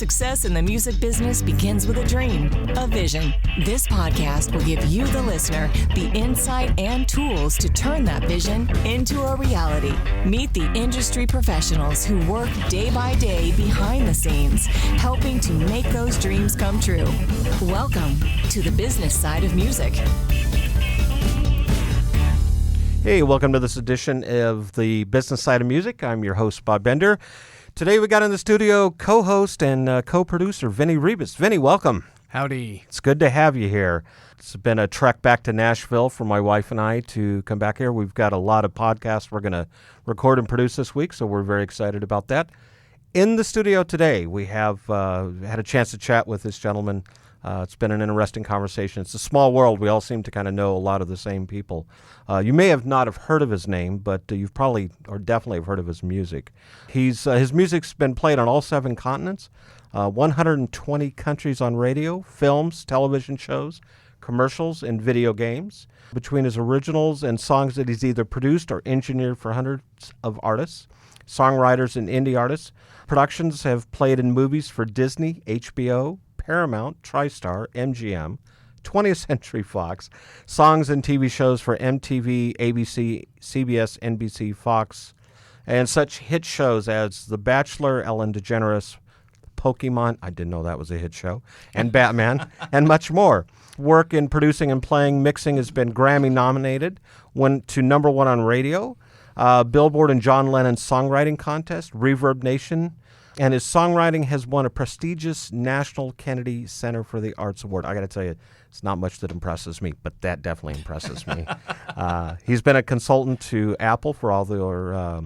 Success in the music business begins with a dream, a vision. This podcast will give you, the listener, the insight and tools to turn that vision into a reality. Meet the industry professionals who work day by day behind the scenes, helping to make those dreams come true. Welcome to the business side of music. Hey, welcome to this edition of the Business Side of Music. I'm your host, Bob Bender. Today we got in the studio co-host and co-producer Vinny Rebus. Vinny, welcome. Howdy. It's good to have you here. It's been a trek back to Nashville for my wife and I to come back here. We've got a lot of podcasts we're going to record and produce this week, so we're very excited about that. In the studio today, we have had a chance to chat with this gentleman. It's been an interesting conversation. It's a small world. We all seem to kind of know a lot of the same people. You may have not have heard of his name, but you've probably or definitely have heard of his music. His music's been played on all 7 continents, 120 countries on radio, films, television shows, commercials, and video games. Between his originals and songs that he's either produced or engineered for hundreds of artists, songwriters, and indie artists, productions have played in movies for Disney, HBO, Paramount, TriStar, MGM, 20th Century Fox, songs and TV shows for MTV, ABC, CBS, NBC, Fox, and such hit shows as The Bachelor, Ellen DeGeneres, Pokemon, I didn't know that was a hit show, and Batman, and much more. Work in producing and playing, mixing has been Grammy nominated, went to number 1 on radio, Billboard and John Lennon Songwriting Contest, Reverb Nation, and his songwriting has won a prestigious National Kennedy Center for the Arts Award. I got to tell you, it's not much that impresses me, but that definitely impresses me. He's been a consultant to Apple for all their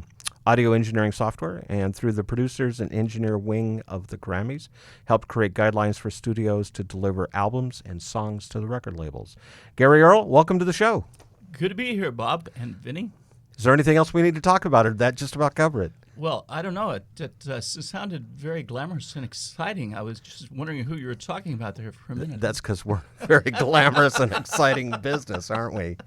audio engineering software, and through the producers and engineer wing of the Grammys, helped create guidelines for studios to deliver albums and songs to the record labels. Gary Earl, welcome to the show. Good to be here, Bob and Vinny. Is there anything else we need to talk about, or did that just about cover it? Well, I don't know. It sounded very glamorous and exciting. I was just wondering who you were talking about there for a minute. That's because we're very glamorous and exciting business, aren't we?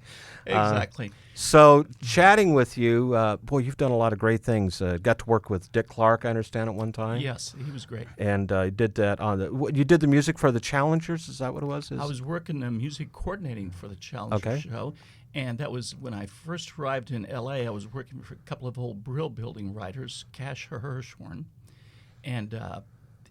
Exactly. So chatting with you, boy, you've done a lot of great things. Got to work with Dick Clark, I understand, at one time. Yes, he was great. And you did that on you did the music for the Challengers. Is that what it was? I was working music coordinating for the Challenger show. And that was when I first arrived in L.A. I was working for a couple of old Brill Building writers, Cash Hirschhorn. And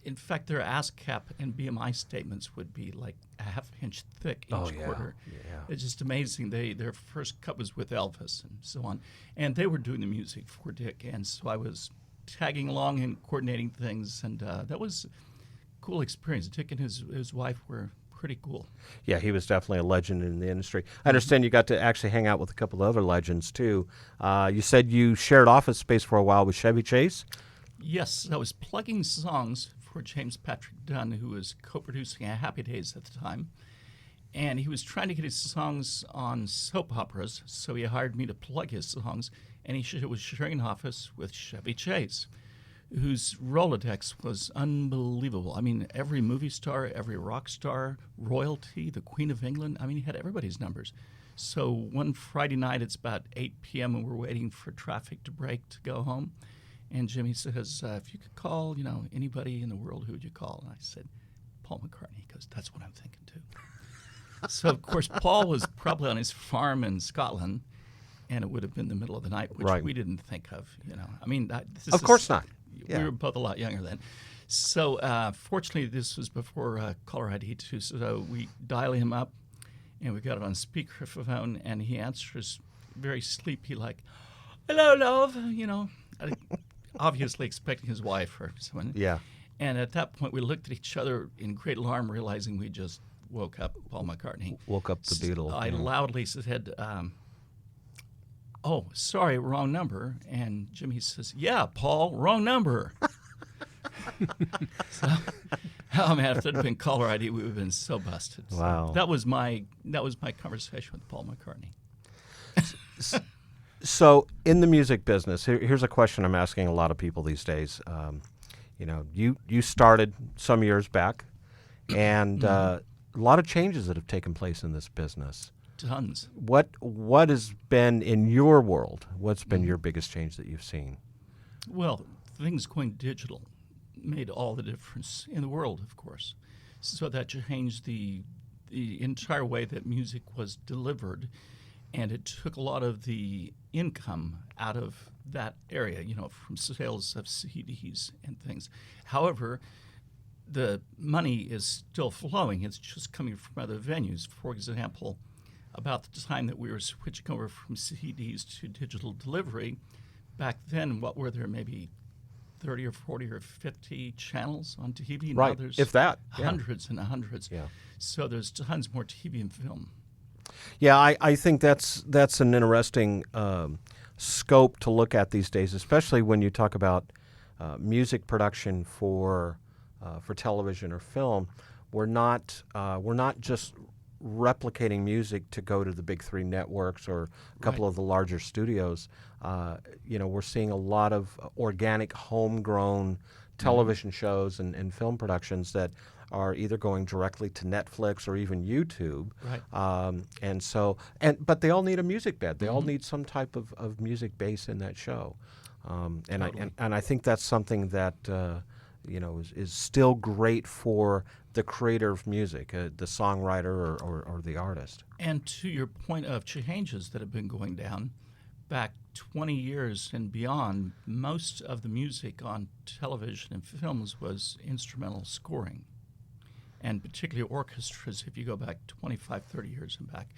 in fact, their ASCAP and BMI statements would be like a half-inch thick each quarter. Yeah. It's just amazing. Their first cut was with Elvis and so on. And they were doing the music for Dick. And so I was tagging along and coordinating things. And that was a cool experience. Dick and his wife were pretty cool. Yeah, he was definitely a legend in the industry. I understand you got to actually hang out with a couple of other legends, too. You said you shared office space for a while with Chevy Chase? Yes, I was plugging songs for James Patrick Dunn, who was co-producing Happy Days at the time. And he was trying to get his songs on soap operas, so he hired me to plug his songs, and he was sharing an office with Chevy Chase, whose Rolodex was unbelievable. I mean, every movie star, every rock star, royalty, the Queen of England. I mean, he had everybody's numbers. So one Friday night, it's about 8 p.m., and we're waiting for traffic to break to go home. And Jimmy says, if you could call, anybody in the world, who would you call? And I said, Paul McCartney, because that's what I'm thinking, too. So, of course, Paul was probably on his farm in Scotland, and it would have been the middle of the night, which we didn't think of, I mean, of course not. We were both a lot younger then. So fortunately, this was before caller ID, too. So we dial him up, and we got it on speakerphone, and he answers very sleepy, like, hello, love, obviously expecting his wife or someone. Yeah. And at that point, we looked at each other in great alarm, realizing we just woke up Paul McCartney. Woke up the Beatle. I loudly said, oh, sorry, wrong number. And Jimmy says, yeah, Paul, wrong number. So, oh man, if it had been caller ID, we would have been so busted. Wow. So that was my conversation with Paul McCartney. So in the music business, here's a question I'm asking a lot of people these days. You started some years back, and a lot of changes that have taken place in this business. Tons. What has been in your world? What's been your biggest change that you've seen? Well, things going digital. made all the difference in the world, of course. So that changed the entire way that music was delivered, and it took a lot of the income out of that area, from sales of CDs and things. However, the money is still flowing. It's just coming from other venues. For example, about the time that we were switching over from CDs to digital delivery, back then, what were there, maybe 30 or 40 or 50 channels on TV? Right, Now there's if that. Yeah. hundreds and hundreds. Yeah. So there's tons more TV and film. Yeah, I think that's an interesting scope to look at these days, especially when you talk about music production for television or film. We're not just replicating music to go to the big three networks or a couple of the larger studios. We're seeing a lot of organic, homegrown television shows and film productions that are either going directly to Netflix or even YouTube. Right. But they all need a music bed. They all need some type of music base in that show. Totally. I think that's something that is still great for the creator of music, the songwriter or the artist. And to your point of changes that have been going down, back 20 years and beyond, most of the music on television and films was instrumental scoring, and particularly orchestras if you go back 25, 30 years and back,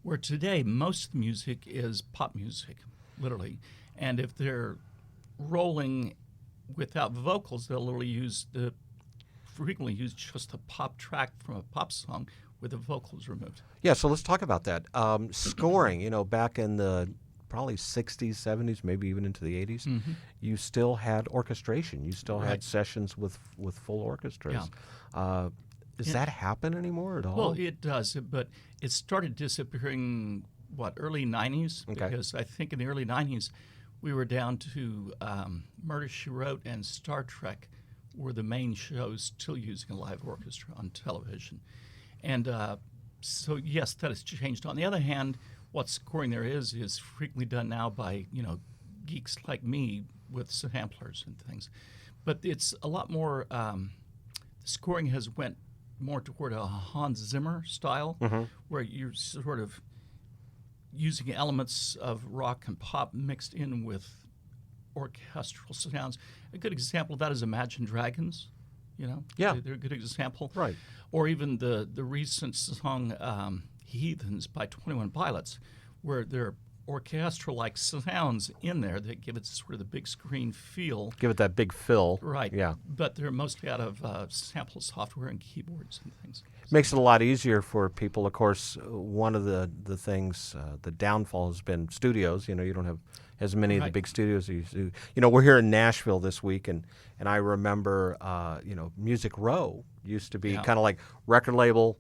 where today most of the music is pop music, literally. And if they're rolling without vocals, they'll literally frequently use just a pop track from a pop song with the vocals removed. Yeah, so let's talk about that. Scoring, back in the probably 60s, 70s, maybe even into the 80s, you still had orchestration. You still had sessions with full orchestras. Yeah. Does that happen anymore at all? Well, it does, but it started disappearing, early 90s? Okay. Because I think in the early 90s, we were down to Murder, She Wrote and Star Trek were the main shows still using a live orchestra on television. And so, yes, that has changed. On the other hand, what scoring there is frequently done now by, geeks like me with samplers and things. But it's a lot more, the scoring has went more toward a Hans Zimmer style, where you're sort of using elements of rock and pop mixed in with orchestral sounds. A good example of that is Imagine Dragons. Yeah. They're a good example. Right. Or even the recent song Heathens by 21 Pilots, where there are orchestral-like sounds in there that give it sort of the big screen feel. Give it that big fill. Right. Yeah. But they're mostly out of sample software and keyboards and things. Makes it a lot easier for people. Of course, one of the things, the downfall has been studios. You don't have as many of the big studios as you do. We're here in Nashville this week, and I remember, Music Row used to be kind of like record label,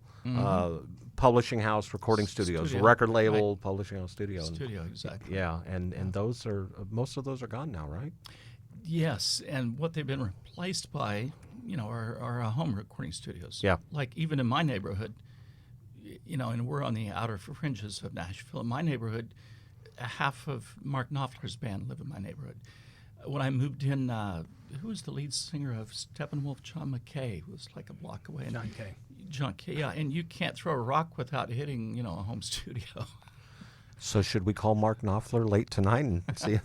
publishing house, recording studios, record label, publishing house, studio. Studio, exactly. Yeah, and those are, most of those are gone now, right? Yes, and what they've been replaced by, are home recording studios. Yeah. Like even in my neighborhood, and we're on the outer fringes of Nashville. In my neighborhood, half of Mark Knopfler's band live in my neighborhood. When I moved in, who was the lead singer of Steppenwolf? John McKay, who was like a block away. John Kay, yeah. And you can't throw a rock without hitting, a home studio. So should we call Mark Knopfler late tonight and see?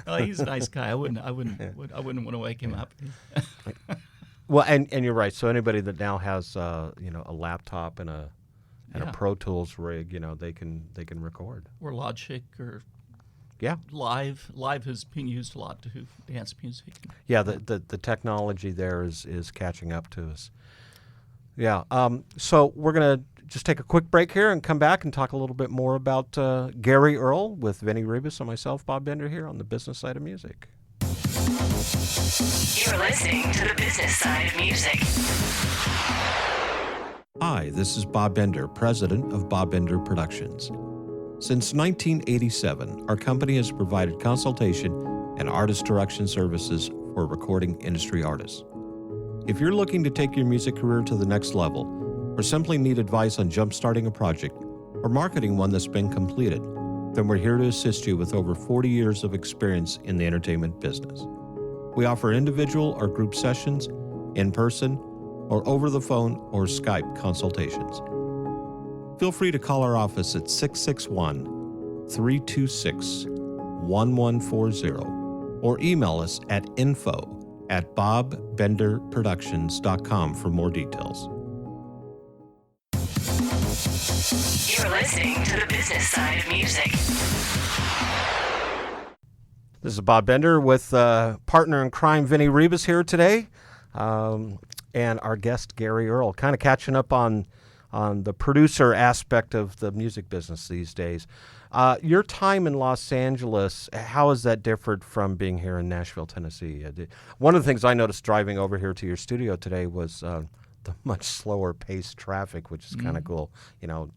Well, he's a nice guy. I wouldn't want to wake him up. Well, and you're right. So anybody that now has a laptop and a Pro Tools rig, they can record. Or Logic or Yeah. Live has been used a lot to dance music. Yeah, the technology there is catching up to us. Yeah. So we're going to just take a quick break here and come back and talk a little bit more about Gary Earl with Vinny Ribas and myself, Bob Bender, here on the business side of music. You're listening to the business side of music. Hi, this is Bob Bender, president of Bob Bender Productions. Since 1987, our company has provided consultation and artist direction services for recording industry artists. If you're looking to take your music career to the next level, or simply need advice on jump-starting a project or marketing one that's been completed, then we're here to assist you with over 40 years of experience in the entertainment business. We offer individual or group sessions, in person, or over the phone or Skype consultations. Feel free to call our office at 661-326-1140 or email us at info@bobbenderproductions.com for more details. You're listening to the business side of music. This is Bob Bender with partner in crime Vinny Ribas here today, and our guest Gary Earl, kind of catching up on the producer aspect of the music business these days. Your time in Los Angeles, how has that differed from being here in Nashville, Tennessee? One of the things I noticed driving over here to your studio today was the much slower paced traffic, which is kind of cool. You know,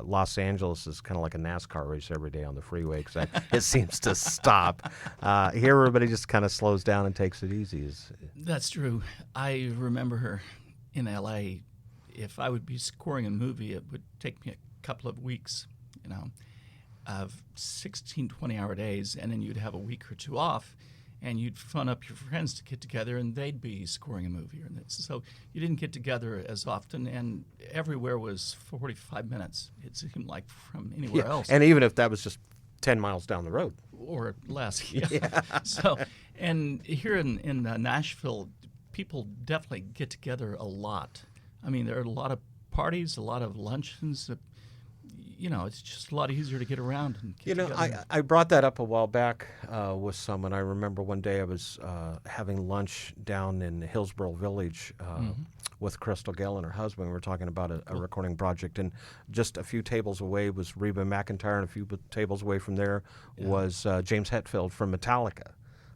Los Angeles is kind of like a NASCAR race every day on the freeway because it seems to stop. Here, everybody just kind of slows down and takes it easy. That's true. I remember her in L.A. If I would be scoring a movie, it would take me a couple of weeks, of 16, 20-hour days, and then you'd have a week or two off, and you'd phone up your friends to get together, and they'd be scoring a movie. So you didn't get together as often, and everywhere was 45 minutes, it seemed like, from anywhere else. And even if that was just 10 miles down the road. Or less, yeah. So, and here in Nashville, people definitely get together a lot. I mean, there are a lot of parties, a lot of luncheons. It's just a lot easier to get around and get together. I brought that up a while back with someone. I remember one day I was having lunch down in Hillsborough Village with Crystal Gale and her husband. We were talking about a recording project, and just a few tables away was Reba McEntire, and a few tables away from there was James Hetfield from Metallica.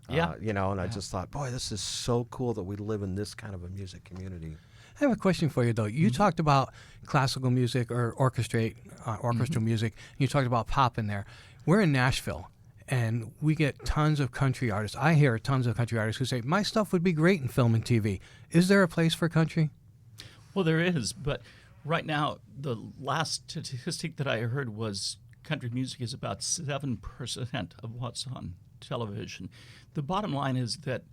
I just thought, boy, this is so cool that we live in this kind of a music community. I have a question for you, though. You talked about classical music or orchestral music. You talked about pop in there. We're in Nashville, and we get tons of country artists. I hear tons of country artists who say, my stuff would be great in film and TV. Is there a place for country? Well, there is, but right now, the last statistic that I heard was country music is about 7% of what's on television. The bottom line is that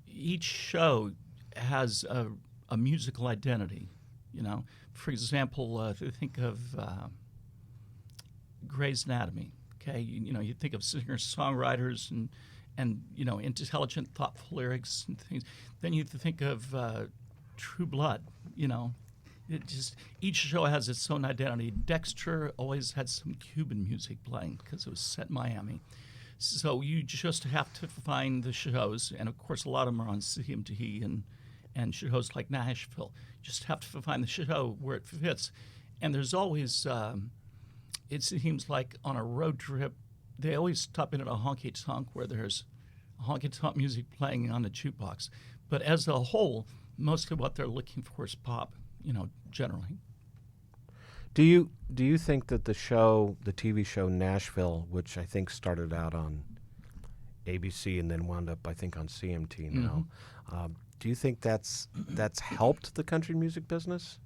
each show has a musical identity. For example, think of Grey's Anatomy. Okay, you think of singer-songwriters and intelligent, thoughtful lyrics and things. Then you think of True Blood. Each show has its own identity. Dexter always had some Cuban music playing because it was set in Miami. So you just have to find the shows, and of course a lot of them are on CMT and shows like Nashville. You just have to find the show where it fits. And there's always, it seems like on a road trip, they always stop in at a honky-tonk where there's honky-tonk music playing on the jukebox. But as a whole, mostly what they're looking for is pop, generally. Do you think that the TV show Nashville, which I think started out on ABC and then wound up, I think, on CMT now, do you think that's helped the country music business?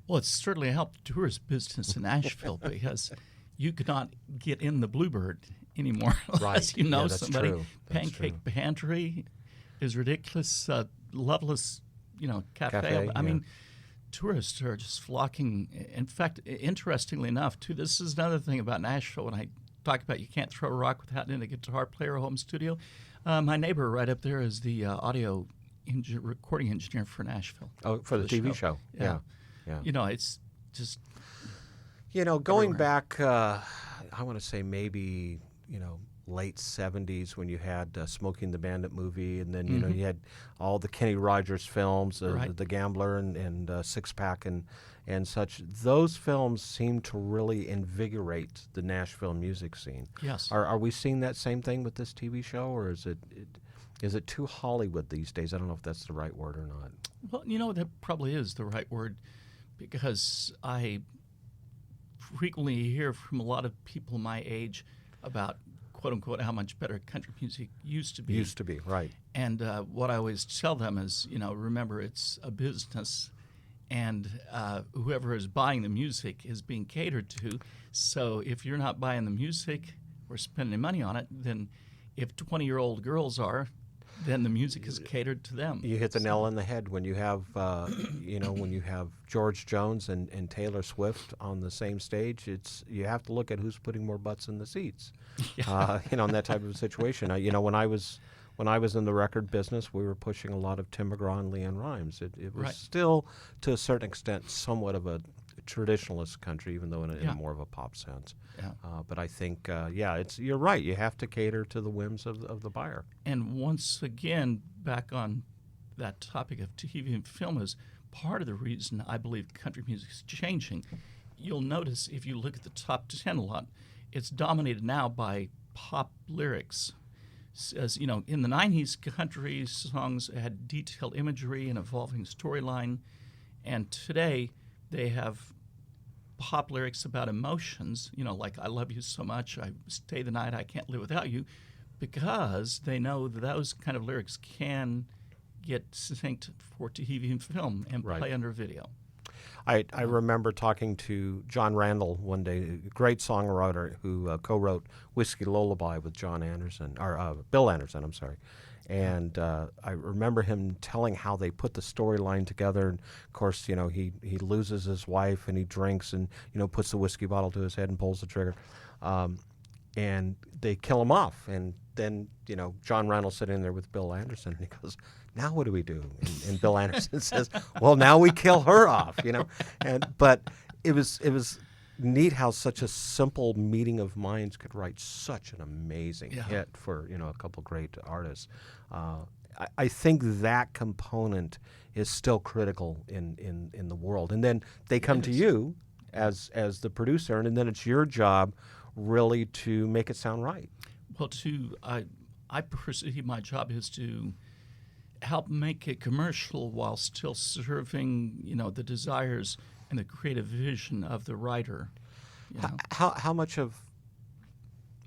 Well, it's certainly helped the tourist business in Nashville because you could not get in the Bluebird anymore unless you know somebody. True. Pancake Pantry is ridiculous. Loveless, cafe. I mean, tourists are just flocking. In fact, interestingly enough, too, this is another thing about Nashville. When I talk about you can't throw a rock without in a guitar player home studio, my neighbor right up there is the audio recording engineer for Nashville. Oh, for the TV show. Yeah. It's just going everywhere. back, I want to say maybe late 70s when you had Smokey and the Bandit movie, and then you had all the Kenny Rogers films, Right. The Gambler and Six Pack and such. Those films seem to really invigorate the Nashville music scene. Yes. Are we seeing that same thing with this TV show, or is it too Hollywood these days? I don't know if that's the right word or not. Well, that probably is the right word, because I frequently hear from a lot of people my age about, quote unquote, how much better country music used to be. Used to be, right. And what I always tell them is, remember, it's a business, and whoever is buying the music is being catered to. So if you're not buying the music or spending money on it, then if 20-year-old girls are, then the music is catered to them. You hit the nail on the head when you have, when you have George Jones and Taylor Swift on the same stage. You have to look at who's putting more butts in the seats. In that type of situation. When I was in the record business, we were pushing a lot of Tim McGraw and LeAnn Rimes. It was Right. still, to a certain extent, somewhat of a traditionalist country, even though in Yeah. a more of a pop sense. Yeah. But I think, you're right. You have to cater to the whims of the buyer. And once again, back on that topic of TV and film is part of the reason I believe country music is changing. You'll notice if you look at the top 10 a lot, it's dominated now by pop lyrics. As you know, in the 90s, country songs had detailed imagery and evolving storyline, and today they have pop lyrics about emotions, like I love you so much, I stay the night, I can't live without you, because they know that those kind of lyrics can get synced for TV and film and Right. play under video. I remember talking to John Randall one day, a great songwriter who co-wrote Whiskey Lullaby with Bill Anderson, I'm sorry. And I remember him telling how they put the storyline together. And of course, he loses his wife and he drinks and, puts the whiskey bottle to his head and pulls the trigger. And they kill him off. And then, John Randall's sitting there with Bill Anderson and he goes, now what do we do? And Bill Anderson says, well, now we kill her off, But it was neat how such a simple meeting of minds could write such an amazing hit for, a couple great artists. I think that component is still critical in the world. And then they come to you as the producer, and then it's your job really to make it sound right. Well, I perceive my job is to help make it commercial while still serving, the desires and the creative vision of the writer. How much of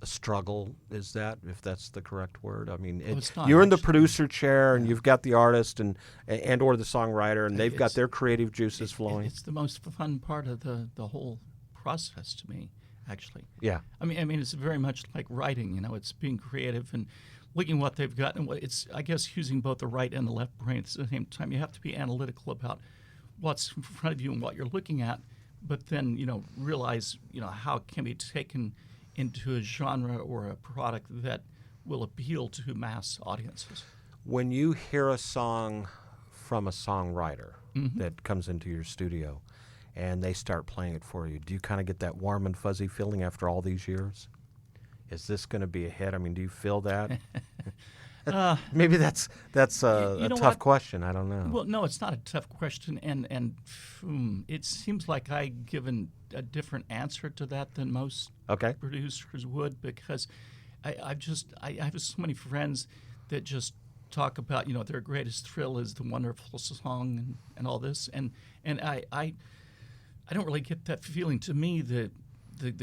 a struggle is that, if that's the correct word? I mean, it's not, you're in the actually. producer chair, and you've got the artist and or the songwriter, and they've got their creative juices flowing. It's the most fun part of the whole process to me, actually. Yeah. I mean, it's very much like writing. It's being creative and looking at what they've got, and it's, I guess, using both the right and the left brain at the same time. You have to be analytical about what's in front of you and what you're looking at, but then realize how it can be taken into a genre or a product that will appeal to mass audiences. When you hear a song from a songwriter that comes into your studio and they start playing it for you, do you kind of get that warm and fuzzy feeling after all these years? Is this going to be a hit? I mean, do you feel that? Maybe that's a tough question. I don't know. Well, no, it's not a tough question, and it seems like I give a different answer to that than most producers would, because I have so many friends that just talk about their greatest thrill is the wonderful song and all this, and I don't really get that feeling. To me, the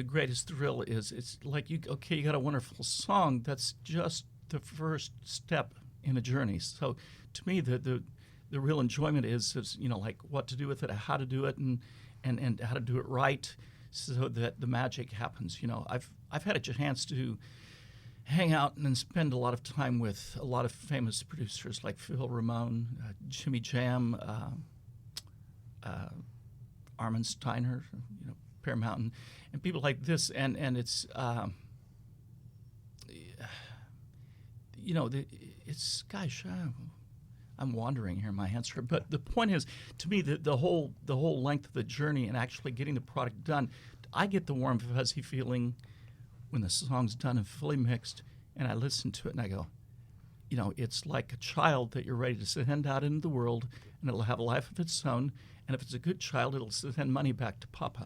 greatest thrill is it's like you got a wonderful song. That's just the first step in a journey. So to me, the real enjoyment is like what to do with it, how to do it, and how to do it right, so that the magic happens. I've had a chance to hang out and spend a lot of time with a lot of famous producers like Phil Ramone, Jimmy Jam, Armin Steiner, Paramount, and people like this, and it's it's gosh, I'm wandering here in my answer, but the point is, to me, the whole length of the journey and actually getting the product done, I get the warm fuzzy feeling when the song's done and fully mixed, and I listen to it and I go, it's like a child that you're ready to send out into the world, and it'll have a life of its own. And if it's a good child, it'll send money back to Papa.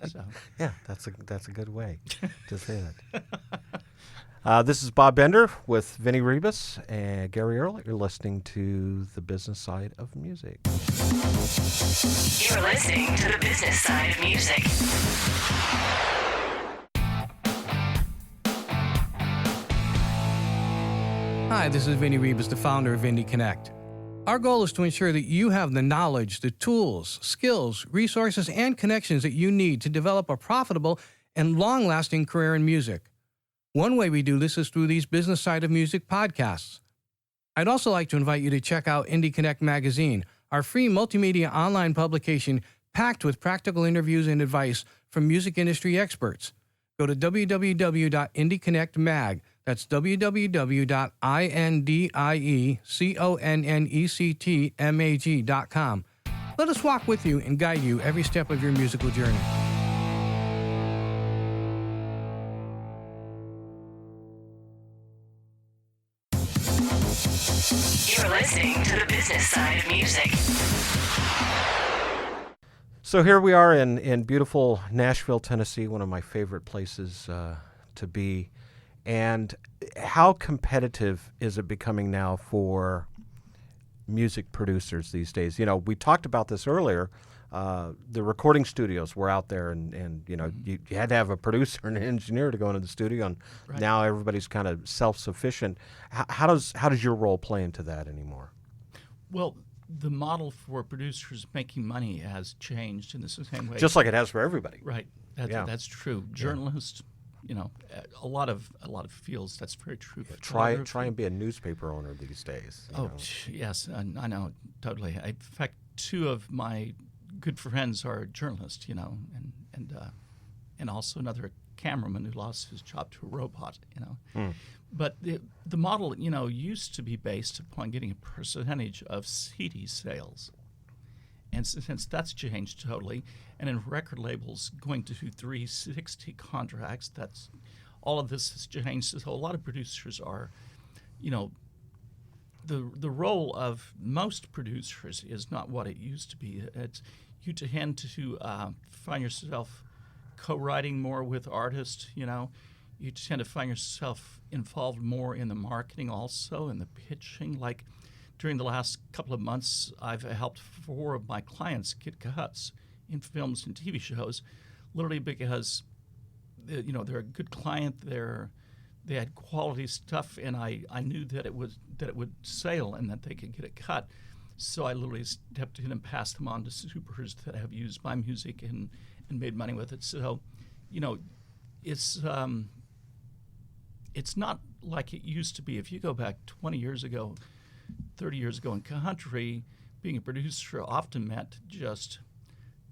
So. Yeah, that's a good way to say that. This is Bob Bender with Vinnie Rebus and Gary Earl. You're listening to The Business Side of Music. You're listening to The Business Side of Music. Hi, this is Vinnie Rebus, the founder of Indie Connect. Our goal is to ensure that you have the knowledge, the tools, skills, resources, and connections that you need to develop a profitable and long-lasting career in music. One way we do this is through these Business Side of Music podcasts. I'd also like to invite you to check out Indie Connect Magazine, our free multimedia online publication packed with practical interviews and advice from music industry experts. Go to www.indieconnectmag, that's www.indieconnectmag.com. Let us walk with you and guide you every step of your musical journey. You're listening to the Business Side of Music. So here we are in beautiful Nashville, Tennessee, one of my favorite places to be. And how competitive is it becoming now for music producers these days? You know, we talked about this earlier. The recording studios were out there, and you know, you had to have a producer and an engineer to go into the studio, and now everybody's kind of self-sufficient. How does your role play into that anymore? Well, the model for producers making money has changed in the same way. Just like it has for everybody. Right. That's true. Journalists, you know, a lot of fields that's very true. Try and be a newspaper owner these days. Yes, I know totally. In fact, two of my good friends are journalists, you know, and also another cameraman who lost his job to a robot, you know. But the model, you know, used to be based upon getting a percentage of CD sales. And since that's changed totally, and in record labels going to 360 contracts, that's all of this has changed. So a lot of producers are, you know, the role of most producers is not what it used to be. You tend to find yourself co-writing more with artists, you know. You tend to find yourself involved more in the marketing also, and the pitching. Like during the last couple of months, I've helped 4 of my clients get cuts in films and TV shows, literally because, you know, they're a good client. They had quality stuff, and I knew that it would sail and that they could get a cut. So I literally stepped in and passed them on to supers that have used my music and made money with it. So, you know, it's not like it used to be. If you go back 20 years ago, 30 years ago in country, being a producer often meant just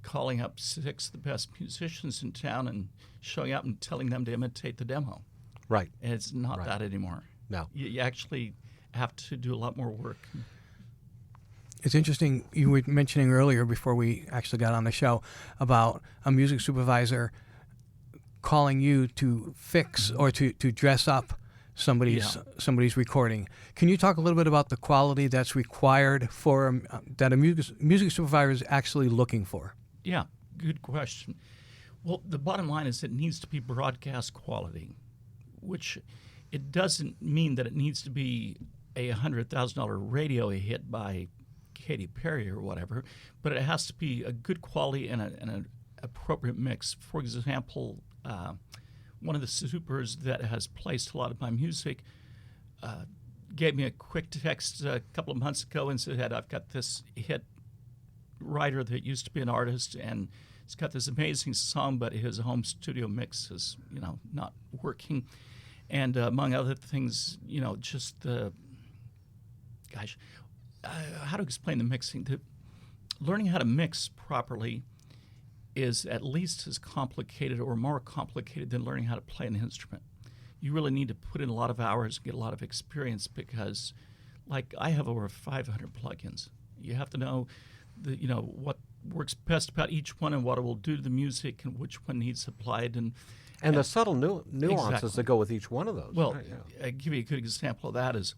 calling up 6 of the best musicians in town and showing up and telling them to imitate the demo. Right. And it's not that anymore. No. You actually have to do a lot more work. It's interesting, you were mentioning earlier before we actually got on the show about a music supervisor calling you to fix or to dress up somebody's recording. Can you talk a little bit about the quality that's required for that a music supervisor is actually looking for? Yeah, good question. Well, the bottom line is it needs to be broadcast quality, which it doesn't mean that it needs to be a $100,000 radio hit by Katy Perry or whatever, but it has to be a good quality and an appropriate mix. For example, one of the supers that has placed a lot of my music gave me a quick text a couple of months ago and said, I've got this hit writer that used to be an artist, and he's got this amazing song, but his home studio mix is, you know, not working. And among other things, you know, just how to explain the mixing? Learning how to mix properly is at least as complicated or more complicated than learning how to play an instrument. You really need to put in a lot of hours and get a lot of experience because, like, I have over 500 plugins. You have to know what works best about each one and what it will do to the music and which one needs applied and the subtle nuances that go with each one of those. Well, right, yeah. I'll give you a good example of that is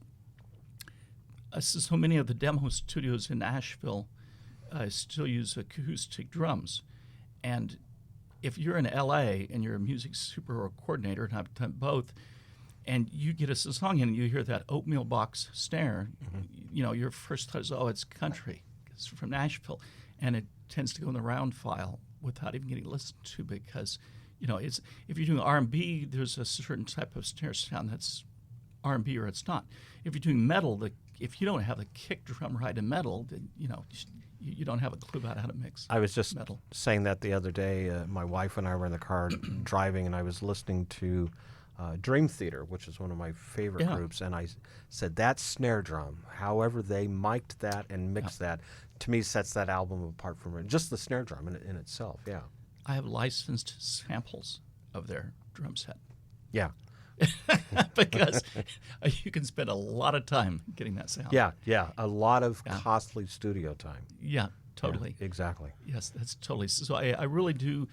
so many of the demo studios in Nashville still use acoustic drums. And if you're in LA and you're a music super or coordinator, and I've done both, and you get a song in and you hear that oatmeal box snare, you know, your first thought is, oh, it's country. It's from Nashville. And it tends to go in the round file without even getting listened to because, you know, if you're doing R&B, there's a certain type of snare sound that's R&B or it's not. If you're doing metal, if you don't have a kick drum right in metal, then, you know, you don't have a clue about how to mix. I was just metal. saying that the other day. My wife and I were in the car driving, and I was listening to Dream Theater, which is one of my favorite groups, and I said that snare drum, however they mic'd that and mixed that, to me sets that album apart from it. Just the snare drum in itself, yeah. I have licensed samples of their drum set. Yeah. Because you can spend a lot of time getting that sound. Yeah. A lot of costly studio time. Yeah, totally. Yeah, exactly. Yes, that's totally. So I really do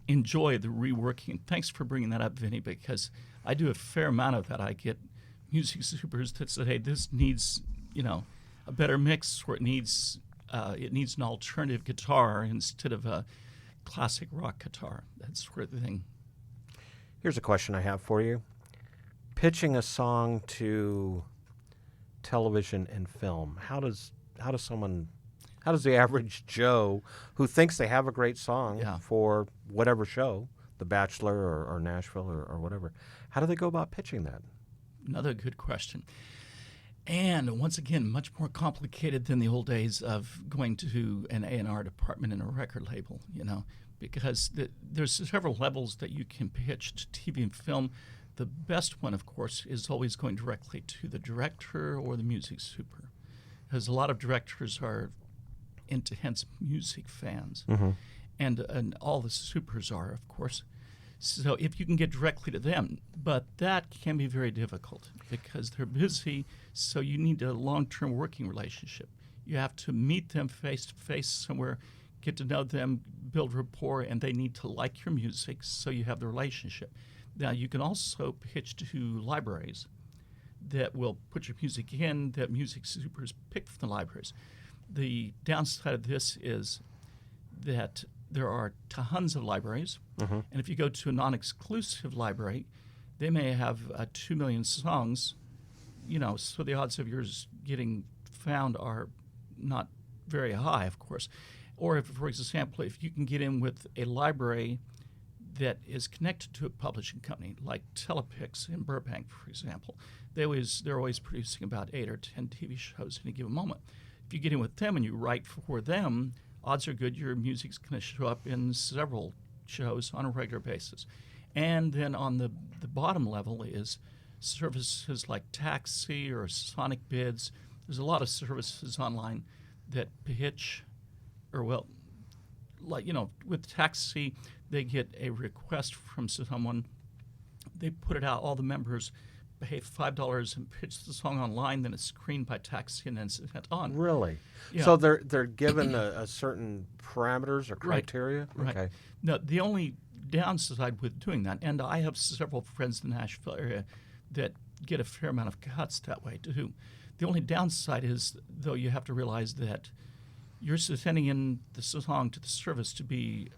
enjoy the reworking. Thanks for bringing that up, Vinny, because I do a fair amount of that. I get music supers that say, hey, this needs, a better mix, or it needs an alternative guitar instead of a classic rock guitar, that sort of thing. Here's a question I have for you. Pitching a song to television and film, how does the average Joe who thinks they have a great song for whatever show, The Bachelor or Nashville or whatever, how do they go about pitching that? Another good question. And once again, much more complicated than the old days of going to an A&R department in a record label, because there's several levels that you can pitch to TV and film. The best one, of course, is always going directly to the director or the music super, because a lot of directors are intense music fans, and all the supers are, of course. So if you can get directly to them, but that can be very difficult because they're busy, so you need a long-term working relationship. You have to meet them face-to-face somewhere, get to know them, build rapport, and they need to like your music, so you have the relationship. Now, you can also pitch to libraries that will put your music in, that music supers pick from the libraries. The downside of this is that there are tons of libraries, and if you go to a non-exclusive library, they may have 2 million songs, so the odds of yours getting found are not very high, of course. Or if, for example, if you can get in with a library that is connected to a publishing company, like Telepix in Burbank, for example, they're always producing about 8 or 10 TV shows in a given moment. If you get in with them and you write for them, odds are good your music's going to show up in several shows on a regular basis. And then on the bottom level is services like Taxi or Sonic Bids. There's a lot of services online that pitch, with Taxi, they get a request from someone. They put it out, all the members pay $5 and pitch the song online, then it's screened by Taxi and then sent on. Really? Yeah. So they're given a certain parameters or criteria? Right. Okay. Now, the only downside with doing that, and I have several friends in the Nashville area that get a fair amount of cuts that way too. The only downside is, though, you have to realize that you're sending in the song to the service to be,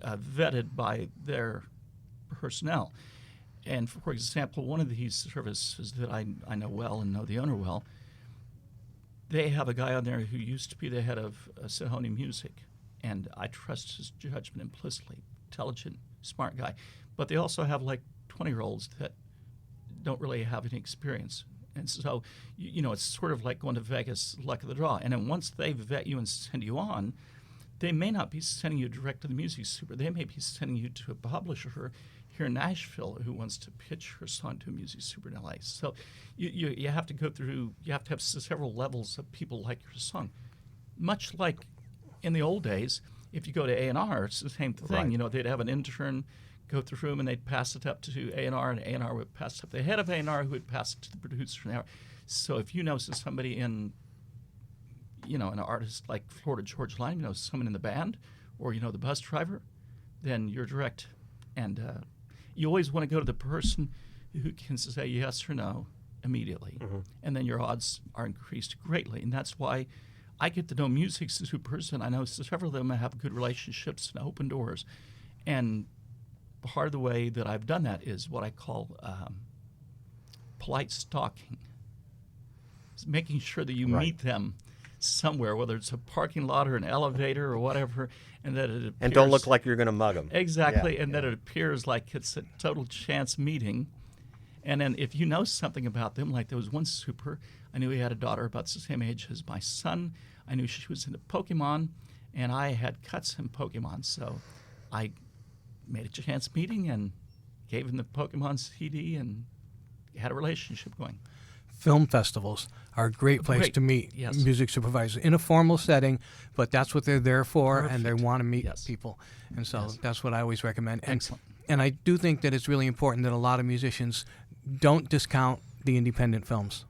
vetted by their personnel. And for example, one of these services that I know well and know the owner well, they have a guy on there who used to be the head of Sony Music, and I trust his judgment implicitly. Intelligent, smart guy. But they also have like 20-year-olds that don't really have any experience. And so, it's sort of like going to Vegas, luck of the draw. And then once they vet you and send you on, they may not be sending you direct to the music super. They may be sending you to a publisher here in Nashville who wants to pitch her song to a music super in LA. So you have to go through, you have to have several levels of people like your song. Much like in the old days, if you go to A&R, it's the same thing. Right. They'd have an intern go through them and they'd pass it up to A&R, and A&R would pass it up to the head of A&R, who would pass it to the producer. So if you know somebody in, an artist like Florida Georgia Line, someone in the band, or the bus driver, then you're direct. And you always want to go to the person who can say yes or no immediately, and then your odds are increased greatly. And that's why I get to know music supers, and I know several of them have good relationships and open doors. And part of the way that I've done that is what I call polite stalking. It's making sure that you meet them somewhere, whether it's a parking lot or an elevator or whatever, and that it appears, And don't look like you're going to mug them. Exactly, that it appears like it's a total chance meeting. And then if you know something about them, like there was one super, I knew he had a daughter about the same age as my son. I knew she was into Pokemon, and I had cuts in Pokemon, so I made a chance meeting and gave him the Pokemon CD, and had a relationship going. Film festivals are a great place Great. to meet Yes. music supervisors in a formal setting, but that's what they're there for, and they Perfect. want to meet Yes. people. And so Yes. that's what I always recommend. And, Excellent. and I do think that it's really important that a lot of musicians don't discount the independent films.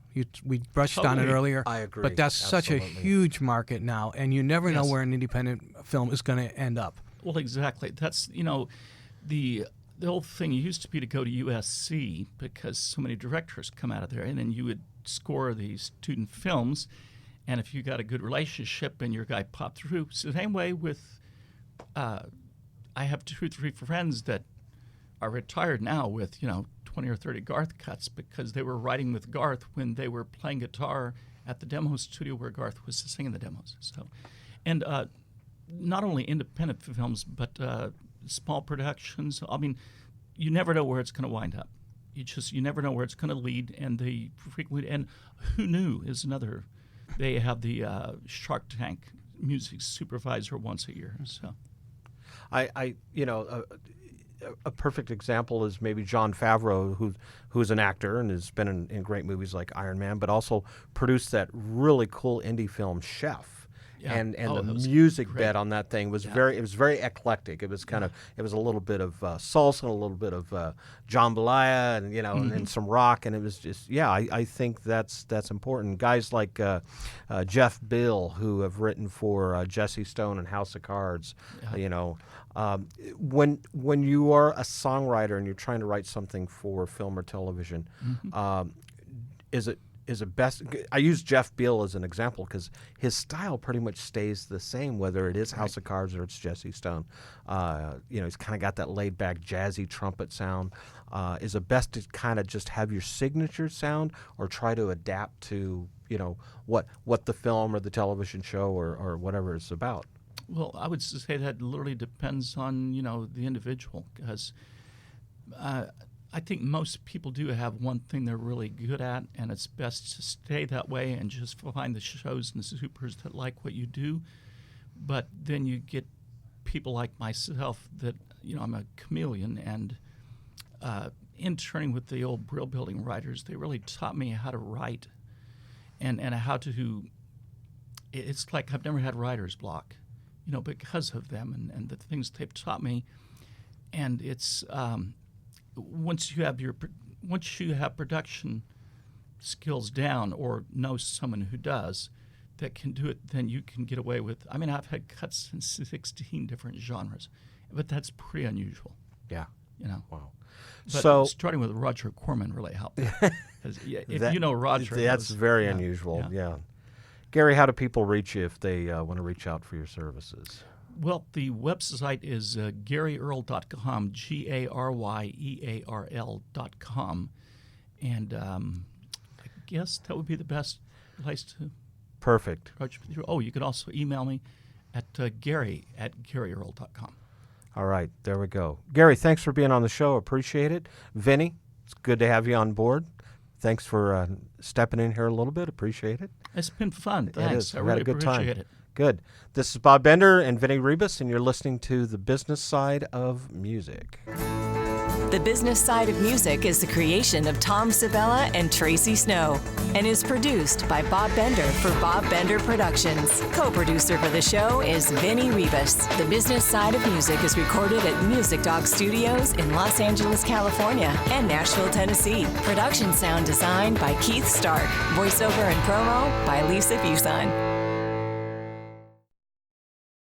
We brushed on it Totally. earlier. I agree. But that's such a Absolutely. huge market now, and you never know Yes. where an independent film is going to end up. Well, exactly. That's, the old thing used to be to go to USC because so many directors come out of there, and then you would score these student films, and if you got a good relationship and your guy popped through. So the same way with, I have 2 or 3 friends that are retired now with, 20 or 30 Garth cuts because they were writing with Garth when they were playing guitar at the demo studio where Garth was singing the demos. So, and not only independent films, but small productions. I mean, you never know where it's going to wind up. You never know where it's going to lead, and they frequently. And Who Knew is another. They have the Shark Tank music supervisor once a year. So, a perfect example is maybe Jon Favreau, who's an actor and has been in great movies like Iron Man, but also produced that really cool indie film Chef. Yeah. And Oh, the that was music great. bed on that thing was very eclectic. It was it was a little bit of salsa, and a little bit of jambalaya, and and some rock, and it was just I think that's important. Guys like Jeff Bill, who have written for Jesse Stone and House of Cards, when you are a songwriter and you're trying to write something for film or television, is it best? I use Jeff Beal as an example because his style pretty much stays the same, whether it is House of Cards or it's Jesse Stone. He's kind of got that laid-back, jazzy trumpet sound. Is it best to kind of just have your signature sound, or try to adapt to what the film or the television show or whatever it's about? well, I would say that literally depends on the individual, because I think most people do have one thing they're really good at, and it's best to stay that way and just find the shows and the supers that like what you do. But then you get people like myself that, I'm a chameleon, and interning with the old Brill Building writers, they really taught me how to write and how to, it's like I've never had writer's block, because of them and the things they've taught me. And it's, once you have production skills down, or know someone who does that can do it, then you can get away with. I mean, I've had cuts in 16 different genres, but that's pretty unusual. Yeah. Wow. But So starting with Roger Corman really helped. 'Cause, if that- you know Roger, that's very unusual. Yeah. Gary, how do people reach you if they want to reach out for your services? Well, the website is GaryEarl.com, GaryEarl.com, and I guess that would be the best place to Perfect. approach me through. Oh, you can also email me at Gary@GaryEarl.com. All right, there we go. Gary, thanks for being on the show. Appreciate it. Vinny, it's good to have you on board. Thanks for stepping in here a little bit. Appreciate it. It's been fun. It Thanks. is. I We had really a good time. appreciate it. Good. This is Bob Bender and Vinny Rebus, and you're listening to The Business Side of Music. The Business Side of Music is the creation of Tom Sabella and Tracy Snow, and is produced by Bob Bender for Bob Bender Productions. Co-producer for the show is Vinny Rebus. The Business Side of Music is recorded at Music Dog Studios in Los Angeles, California, and Nashville, Tennessee. Production sound designed by Keith Stark. Voiceover and promo by Lisa Fuson.